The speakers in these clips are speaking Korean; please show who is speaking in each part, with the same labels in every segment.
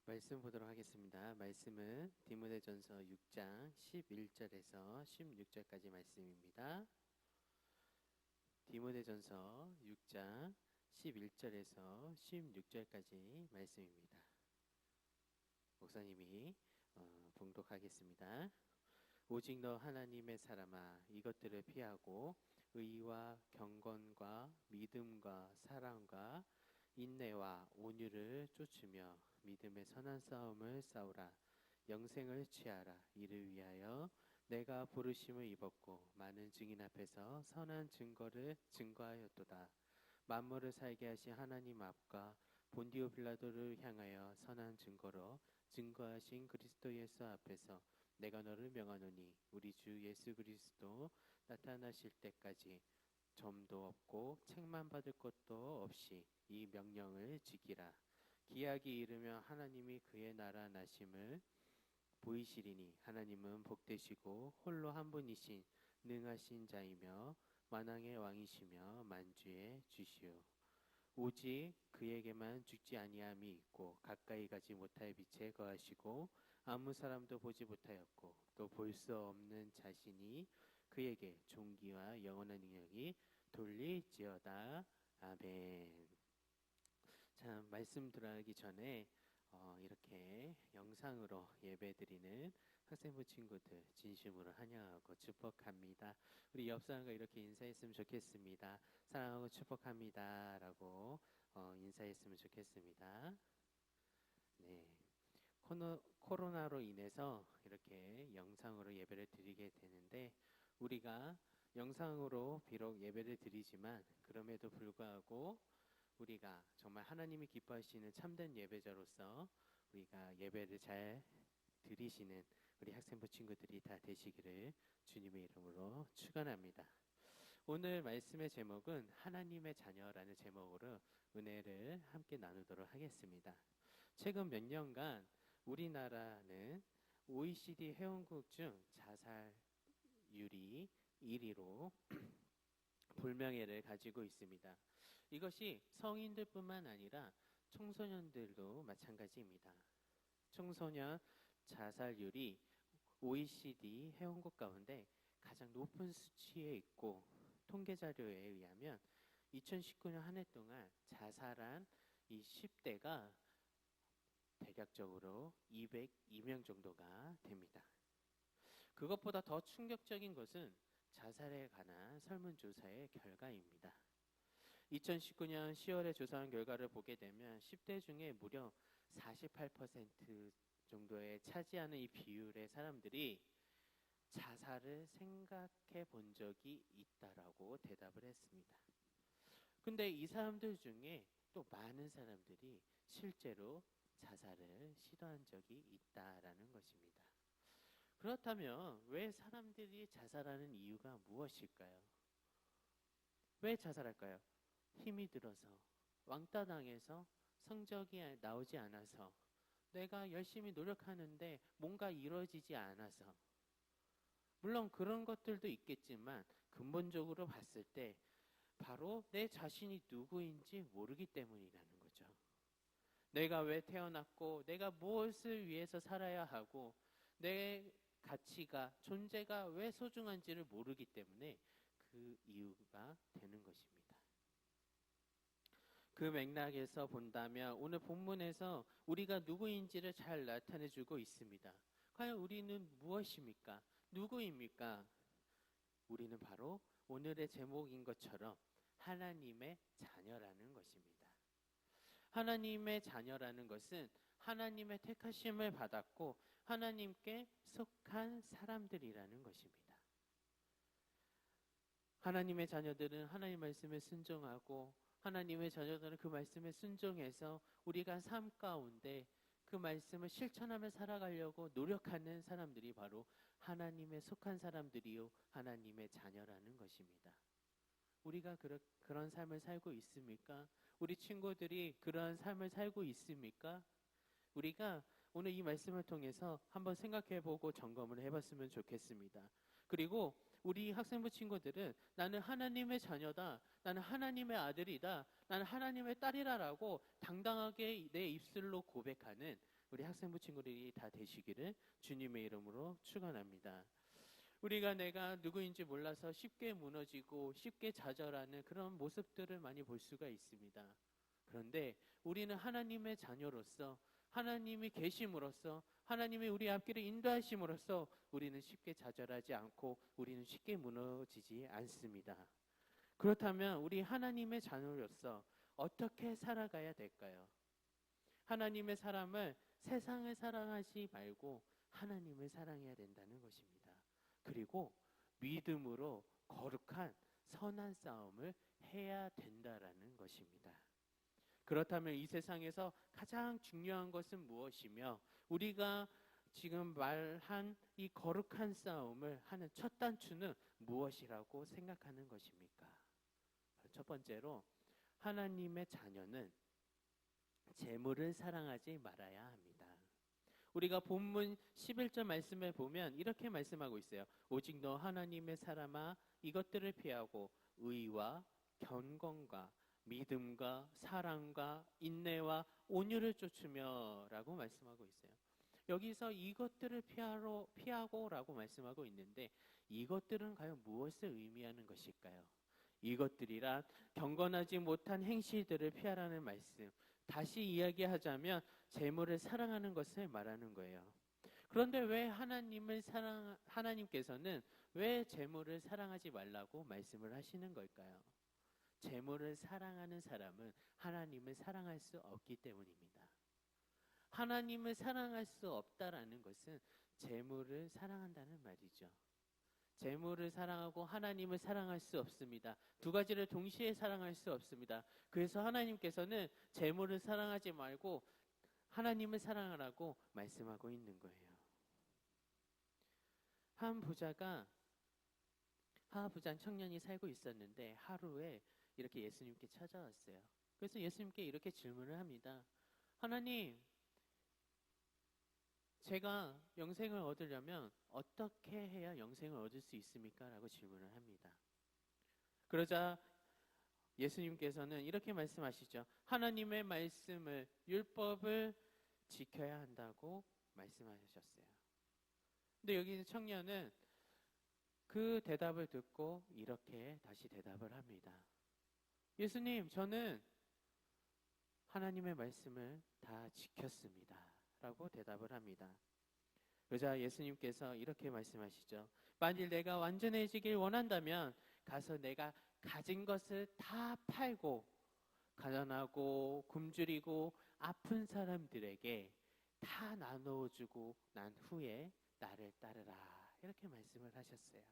Speaker 1: 말씀 보도록 하겠습니다. 말씀은 디모데전서 6장 11절에서 16절까지 말씀입니다. 디모데전서 6장 11절에서 16절까지 말씀입니다. 목사님이 봉독하겠습니다. 오직 너 하나님의 사람아, 이것들을 피하고 의와 경건과 믿음과 사랑과 인내와 온유를 쫓으며 믿음의 선한 싸움을 싸우라. 영생을 취하라. 이를 위하여 내가 부르심을 입었고 많은 증인 앞에서 선한 증거를 증거하였도다. 만물을 살게 하신 하나님 앞과 본디오 빌라도를 향하여 선한 증거로 증거하신 그리스도 예수 앞에서 내가 너를 명하노니 우리 주 예수 그리스도 나타나실 때까지 점도 없고 책만 받을 것도 없이 이 명령을 지키라. 기약이 이르면 하나님이 그의 나라 나심을 보이시리니 하나님은 복되시고 홀로 한 분이신 능하신 자이며 만왕의 왕이시며 만주의 주시오. 오직 그에게만 죽지 아니함이 있고 가까이 가지 못할 빛에 거하시고 아무 사람도 보지 못하였고 또 볼 수 없는 자신이 그에게 존귀와 영원한 능력이 돌릴지어다. 아멘. 참, 말씀 들어가기 전에 이렇게 영상으로 예배드리는 학생부 친구들 진심으로 환영하고 축복합니다. 우리 옆 사람과 이렇게 인사했으면 좋겠습니다. 사랑하고 축복합니다 라고 인사했으면 좋겠습니다. 네, 코로나로 인해서 이렇게 영상으로 예배를 드리게 되는데, 우리가 영상으로 비록 예배를 드리지만 그럼에도 불구하고 우리가 정말 하나님이 기뻐하시는 참된 예배자로서 우리가 예배를 잘 드리시는 우리 학생부 친구들이 다 되시기를 주님의 이름으로 축원합니다. 오늘 말씀의 제목은 하나님의 자녀라는 제목으로 은혜를 함께 나누도록 하겠습니다. 최근 몇 년간 우리나라는 OECD 회원국 중 자살률이 1위로 불명예를 가지고 있습니다. 이것이 성인들뿐만 아니라 청소년들도 마찬가지입니다. 청소년 자살률이 OECD 회원국 가운데 가장 높은 수치에 있고, 통계 자료에 의하면 2019년 한 해 동안 자살한 이 10대가 대략적으로 202명 정도가 됩니다. 그것보다 더 충격적인 것은 자살에 관한 설문조사의 결과입니다. 2019년 10월에 조사한 결과를 보게 되면 10대 중에 무려 48% 정도에 차지하는 이 비율의 사람들이 자살을 생각해 본 적이 있다라고 대답을 했습니다. 근데 이 사람들 중에 또 많은 사람들이 실제로 자살을 시도한 적이 있다라는 것입니다. 그렇다면 왜 사람들이 자살하는 이유가 무엇일까요? 왜 자살할까요? 힘이 들어서, 왕따 당해서, 성적이 나오지 않아서, 내가 열심히 노력하는데 뭔가 이루어지지 않아서. 물론 그런 것들도 있겠지만 근본적으로 봤을 때 바로 내 자신이 누구인지 모르기 때문이라는 거죠. 내가 왜 태어났고, 내가 무엇을 위해서 살아야 하고, 내 가치가, 존재가 왜 소중한지를 모르기 때문에 그 이유가 되는 것입니다. 그 맥락에서 본다면 오늘 본문에서 우리가 누구인지를 잘 나타내주고 있습니다. 과연 우리는 무엇입니까? 누구입니까? 우리는 바로 오늘의 제목인 것처럼 하나님의 자녀라는 것입니다. 하나님의 자녀라는 것은 하나님의 택하심을 받았고 하나님께 속한 사람들이라는 것입니다. 하나님의 자녀들은 하나님의 말씀에 순종하고, 하나님의 자녀들은 그 말씀에 순종해서 우리가 삶 가운데 그 말씀을 실천하며 살아가려고 노력하는 사람들이 바로 하나님의 속한 사람들이요, 하나님의 자녀라는 것입니다. 우리가 그런 삶을 살고 있습니까? 우리 친구들이 그러한 삶을 살고 있습니까? 우리가 오늘 이 말씀을 통해서 한번 생각해보고 점검을 해봤으면 좋겠습니다. 그리고 우리 학생부 친구들은 나는 하나님의 자녀다, 나는 하나님의 아들이다, 나는 하나님의 딸이라라고 당당하게 내 입술로 고백하는 우리 학생부 친구들이 다 되시기를 주님의 이름으로 축원합니다. 우리가 내가 누구인지 몰라서 쉽게 무너지고 쉽게 좌절하는 그런 모습들을 많이 볼 수가 있습니다. 그런데 우리는 하나님의 자녀로서, 하나님이 계심으로써, 하나님이 우리 앞길을 인도하심으로써 우리는 쉽게 좌절하지 않고 우리는 쉽게 무너지지 않습니다. 그렇다면 우리 하나님의 자녀로서 어떻게 살아가야 될까요? 하나님의 사람을 세상을 사랑하지 말고 하나님을 사랑해야 된다는 것입니다. 그리고 믿음으로 거룩한 선한 싸움을 해야 된다라는 것입니다. 그렇다면 이 세상에서 가장 중요한 것은 무엇이며 우리가 지금 말한 이 거룩한 싸움을 하는 첫 단추는 무엇이라고 생각하는 것입니까? 첫 번째로 하나님의 자녀는 재물을 사랑하지 말아야 합니다. 우리가 본문 11절 말씀을 보면 이렇게 말씀하고 있어요. 오직 너 하나님의 사람아 이것들을 피하고 의와 경건과 믿음과 사랑과 인내와 온유를 쫓으며 라고 말씀하고 있어요. 여기서 이것들을 피하고 라고 말씀하고 있는데 이것들은 과연 무엇을 의미하는 것일까요? 이것들이란 경건하지 못한 행실들을 피하라는 말씀. 다시 이야기하자면 재물을 사랑하는 것을 말하는 거예요. 그런데 왜 하나님께서는 왜 재물을 사랑하지 말라고 말씀을 하시는 걸까요? 재물을 사랑하는 사람은 하나님을 사랑할 수 없기 때문입니다. 하나님을 사랑할 수 없다라는 것은 재물을 사랑한다는 말이죠. 재물을 사랑하고 하나님을 사랑할 수 없습니다. 두 가지를 동시에 사랑할 수 없습니다. 그래서 하나님께서는 재물을 사랑하지 말고 하나님을 사랑하라고 말씀하고 있는 거예요. 한 부자 청년이 살고 있었는데 하루에 이렇게 예수님께 찾아왔어요. 그래서 예수님께 이렇게 질문을 합니다. 하나님, 제가 영생을 얻으려면 어떻게 해야 영생을 얻을 수 있습니까? 라고 질문을 합니다. 그러자 예수님께서는 이렇게 말씀하시죠. 하나님의 말씀을, 율법을 지켜야 한다고 말씀하셨어요. 근데 여기 있는 청년은 그 대답을 듣고 이렇게 다시 대답을 합니다. 예수님, 저는 하나님의 말씀을 다 지켰습니다. 라고 대답을 합니다. 그러자 예수님께서 이렇게 말씀하시죠. 만일 내가 완전해지길 원한다면 가서 내가 가진 것을 다 팔고 가난하고 굶주리고 아픈 사람들에게 다 나누어주고 난 후에 나를 따르라. 이렇게 말씀을 하셨어요.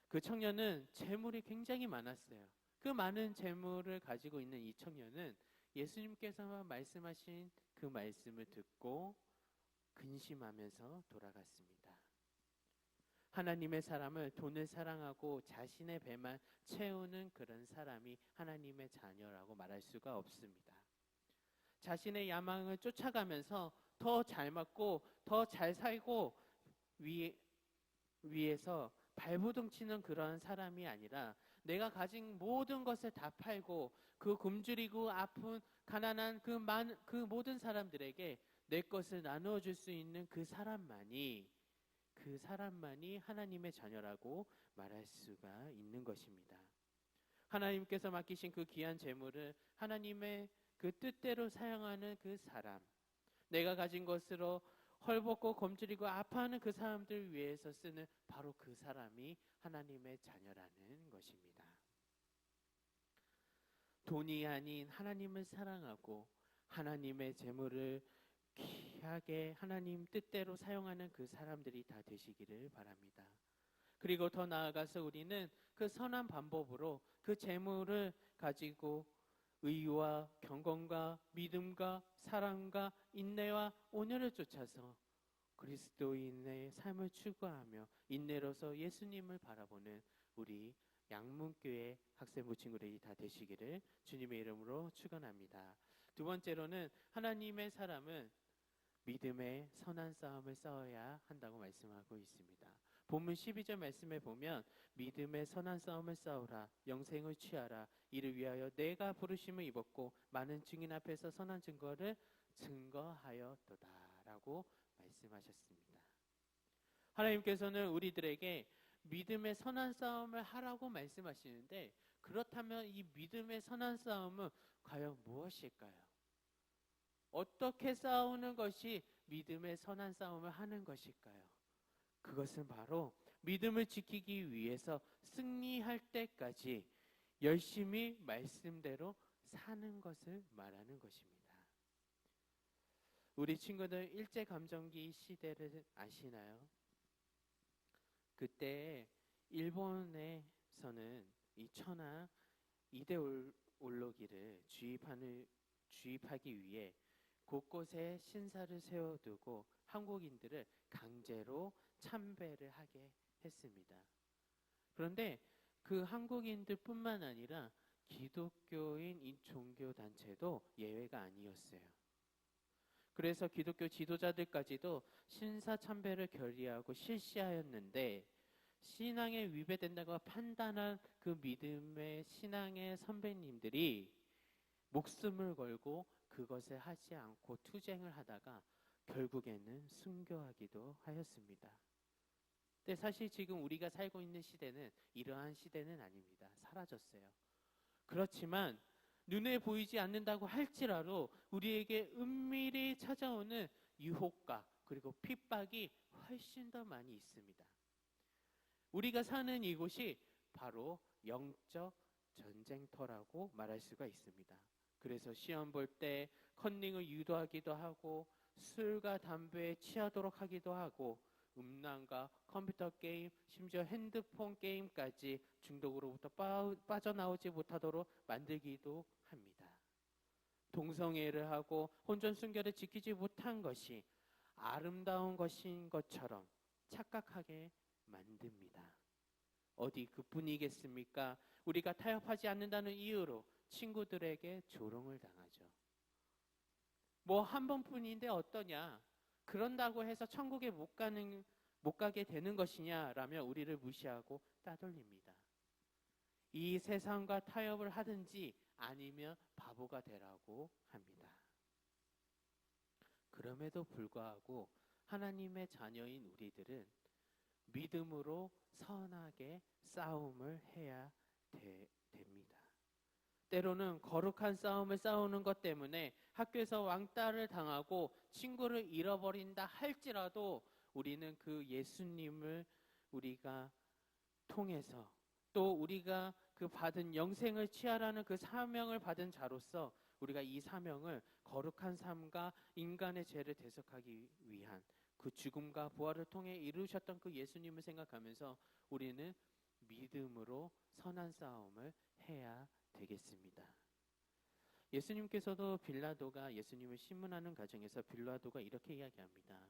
Speaker 1: 그 청년은 재물이 굉장히 많았어요. 그 많은 재물을 가지고 있는 이 청년은 예수님께서 말씀하신 그 말씀을 듣고 근심하면서 돌아갔습니다. 하나님의 사람을 돈을 사랑하고 자신의 배만 채우는 그런 사람이 하나님의 자녀라고 말할 수가 없습니다. 자신의 야망을 쫓아가면서 더 잘 먹고 더 잘 살고 위에서 발버둥 치는 그런 사람이 아니라 내가 가진 모든 것을 다 팔고 그 굶주리고 아픈 가난한 그 모든 사람들에게 내 것을 나누어 줄 수 있는 그 사람만이 하나님의 자녀라고 말할 수가 있는 것입니다. 하나님께서 맡기신 그 귀한 재물을 하나님의 그 뜻대로 사용하는 그 사람, 내가 가진 것으로 헐벗고 검주리고 아파하는 그 사람들 위해서 쓰는 바로 그 사람이 하나님의 자녀라는 것입니다. 돈이 아닌 하나님을 사랑하고 하나님의 재물을 귀하게 하나님 뜻대로 사용하는 그 사람들이 다 되시기를 바랍니다. 그리고 더 나아가서 우리는 그 선한 방법으로 그 재물을 가지고 의와 경건과 믿음과 사랑과 인내와 온유를 쫓아서 그리스도인의 삶을 추구하며 인내로서 예수님을 바라보는 우리 양문교회 학생부 친구들이 다 되시기를 주님의 이름으로 축원합니다. 두 번째로는 하나님의 사람은 믿음의 선한 싸움을 싸워야 한다고 말씀하고 있습니다. 본문 12절 말씀에 보면 믿음의 선한 싸움을 싸우라 영생을 취하라 이를 위하여 내가 부르심을 입었고 많은 증인 앞에서 선한 증거를 증거하였도다라고 말씀하셨습니다. 하나님께서는 우리들에게 믿음의 선한 싸움을 하라고 말씀하시는데 그렇다면 이 믿음의 선한 싸움은 과연 무엇일까요? 어떻게 싸우는 것이 믿음의 선한 싸움을 하는 것일까요? 그것은 바로 믿음을 지키기 위해서 승리할 때까지 열심히 말씀대로 사는 것을 말하는 것입니다. 우리 친구들 일제감정기 시대를 아시나요? 그때 일본에서는 이 천황 이데올로기를 주입하기 위해 곳곳에 신사를 세워두고 한국인들을 강제로 참배를 하게 했습니다. 그런데 그 한국인들뿐만 아니라 기독교인 이 종교단체도 예외가 아니었어요. 그래서 기독교 지도자들까지도 신사 참배를 결의하고 실시하였는데 신앙에 위배된다고 판단한 그 믿음의 신앙의 선배님들이 목숨을 걸고 그것을 하지 않고 투쟁을 하다가 결국에는 순교하기도 하였습니다. 근데 사실 지금 우리가 살고 있는 시대는 이러한 시대는 아닙니다. 사라졌어요. 그렇지만 눈에 보이지 않는다고 할지라도 우리에게 은밀히 찾아오는 유혹과 그리고 핍박이 훨씬 더 많이 있습니다. 우리가 사는 이곳이 바로 영적 전쟁터라고 말할 수가 있습니다. 그래서 시험 볼 때 컨닝을 유도하기도 하고 술과 담배에 취하도록 하기도 하고 음란과 컴퓨터 게임, 심지어 핸드폰 게임까지 중독으로부터 빠져나오지 못하도록 만들기도 합니다. 동성애를 하고 혼전 순결을 지키지 못한 것이 아름다운 것인 것처럼 착각하게 만듭니다. 어디 그뿐이겠습니까? 우리가 타협하지 않는다는 이유로 친구들에게 조롱을 당하죠. 뭐 한 번뿐인데 어떠냐? 그런다고 해서 천국에 못 가게 되는 것이냐라며 우리를 무시하고 따돌립니다. 이 세상과 타협을 하든지 아니면 바보가 되라고 합니다. 그럼에도 불구하고 하나님의 자녀인 우리들은 믿음으로 선하게 싸움을 해야 됩니다. 때로는 거룩한 싸움을 싸우는 것 때문에 학교에서 왕따를 당하고 친구를 잃어버린다 할지라도 우리는 그 예수님을 우리가 통해서 또 우리가 그 받은 영생을 취하라는 그 사명을 받은 자로서 우리가 이 사명을 거룩한 삶과 인간의 죄를 대속하기 위한 그 죽음과 부활을 통해 이루셨던 그 예수님을 생각하면서 우리는 믿음으로 선한 싸움을 해야 되겠습니다. 예수님께서도 빌라도가 예수님을 신문하는 과정에서 빌라도가 이렇게 이야기합니다.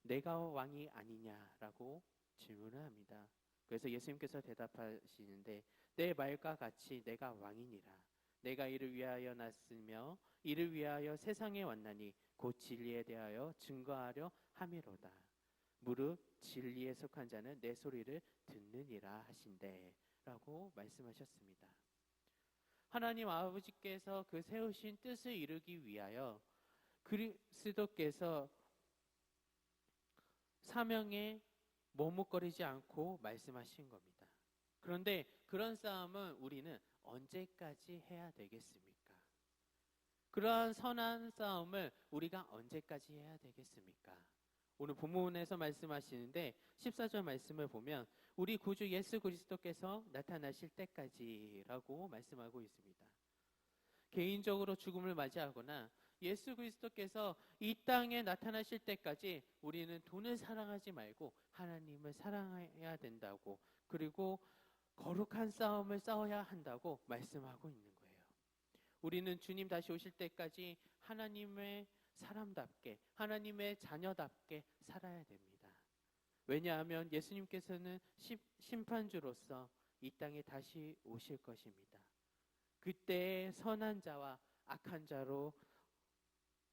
Speaker 1: 내가 왕이 아니냐라고 질문을 합니다. 그래서 예수님께서 대답하시는데 내 말과 같이 내가 왕이니라. 내가 이를 위하여 났으며 이를 위하여 세상에 왔나니 곧 진리에 대하여 증거하려 함이로다. 무릇 진리에 속한 자는 내 소리를 듣느니라 하신대 라고 말씀하셨습니다. 하나님 아버지께서 그 세우신 뜻을 이루기 위하여 그리스도께서 사명에 머뭇거리지 않고 말씀하신 겁니다. 그런데 그런 싸움은 우리는 언제까지 해야 되겠습니까? 그러한 선한 싸움을 우리가 언제까지 해야 되겠습니까? 오늘 본문에서 말씀하시는데 14절 말씀을 보면 우리 구주 예수 그리스도께서 나타나실 때까지라고 말씀하고 있습니다. 개인적으로 죽음을 맞이하거나 예수 그리스도께서 이 땅에 나타나실 때까지 우리는 돈을 사랑하지 말고 하나님을 사랑해야 된다고, 그리고 거룩한 싸움을 싸워야 한다고 말씀하고 있는 거예요. 우리는 주님 다시 오실 때까지 하나님의 사람답게, 하나님의 자녀답게 살아야 됩니다. 왜냐하면 예수님께서는 심판주로서 이 땅에 다시 오실 것입니다. 그때 선한 자와 악한 자로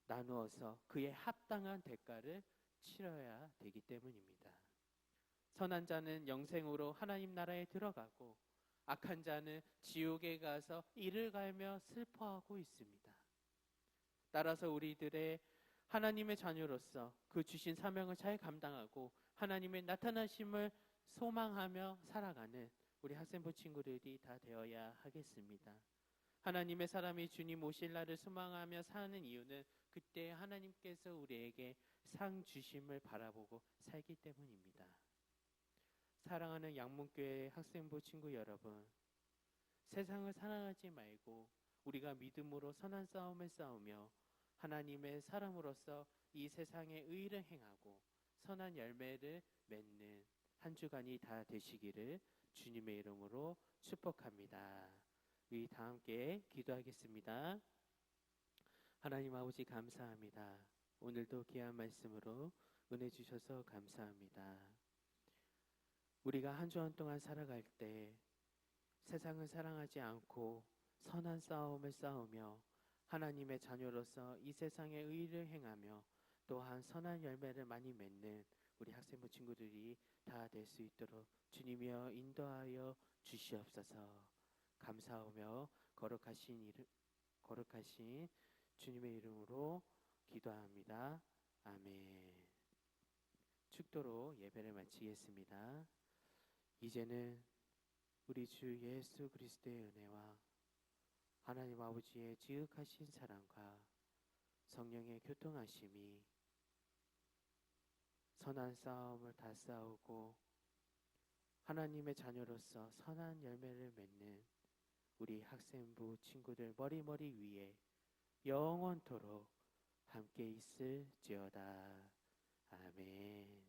Speaker 1: 나누어서 그의 합당한 대가를 치러야 되기 때문입니다. 선한 자는 영생으로 하나님 나라에 들어가고 악한 자는 지옥에 가서 이를 갈며 슬퍼하고 있습니다. 따라서 우리들의 하나님의 자녀로서 그 주신 사명을 잘 감당하고 하나님의 나타나심을 소망하며 살아가는 우리 학생부 친구들이 다 되어야 하겠습니다. 하나님의 사람이 주님 오실 날을 소망하며 사는 이유는 그때 하나님께서 우리에게 상 주심을 바라보고 살기 때문입니다. 사랑하는 양문교회 학생부 친구 여러분, 세상을 사랑하지 말고 우리가 믿음으로 선한 싸움을 싸우며 하나님의 사람으로서 이 세상에 의를 행하고 선한 열매를 맺는 한 주간이 다 되시기를 주님의 이름으로 축복합니다. 우리 다 함께 기도하겠습니다. 하나님 아버지 감사합니다. 오늘도 귀한 말씀으로 은혜 주셔서 감사합니다. 우리가 한 주간 동안 살아갈 때 세상을 사랑하지 않고 선한 싸움을 싸우며 하나님의 자녀로서 이 세상에 의를 행하며 또한 선한 열매를 많이 맺는 우리 학생부 친구들이 다 될 수 있도록 주님이여 인도하여 주시옵소서. 감사하며 거룩하신 주님의 이름으로 기도합니다. 아멘. 축도로 예배를 마치겠습니다. 이제는 우리 주 예수 그리스도의 은혜와 하나님 아버지의 지극하신 사랑과 성령의 교통하심이 선한 싸움을 다 싸우고 하나님의 자녀로서 선한 열매를 맺는 우리 학생부 친구들 머리머리 위에 영원토록 함께 있을지어다. 아멘.